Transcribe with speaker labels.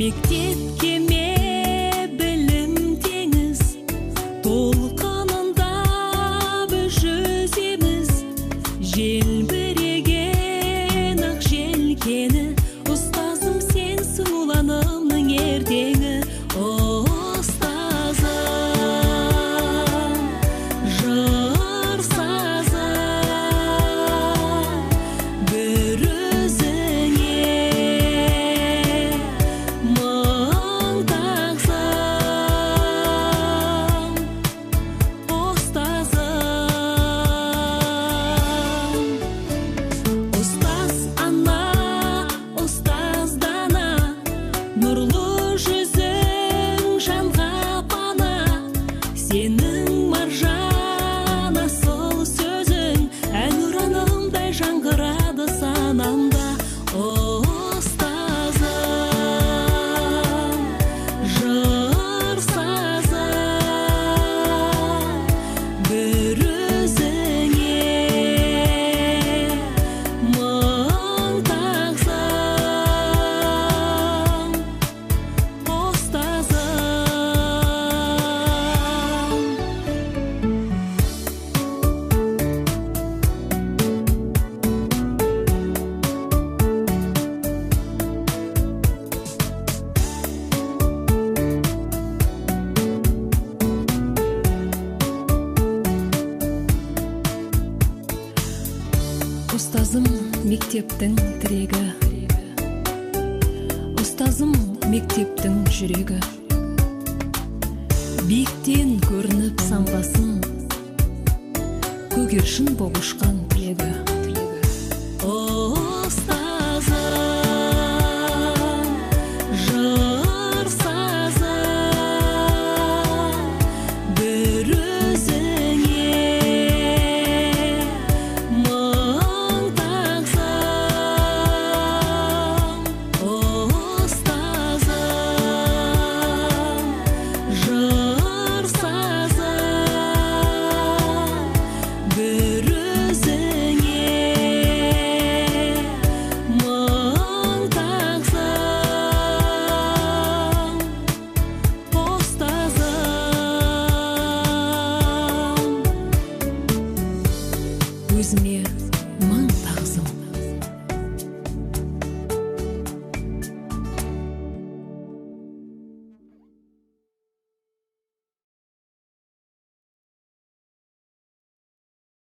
Speaker 1: Мектепке білім теңіз, толқынында біз жүземіз. Желбіреген ақ желкені, ұстазым сенсің ұланымның ертеңі. Ұстазым, жыр сазым, бір өзіңе мың тағзым. Ұстазым, ұстаз ана, ұстаз дана, нұрлы жүзің жанға пана. Сенің маржан асыл сөзің әнұранымдай жаңғырады санамда. Ұстазым, жыр сазым, бір өзіңе мың тағзым. Ұстазым. Ұстазым мектептің тірегі, ұстазым мектептің жүрегі. Биіктен көрініп самғасын, көгершін боп ұшқан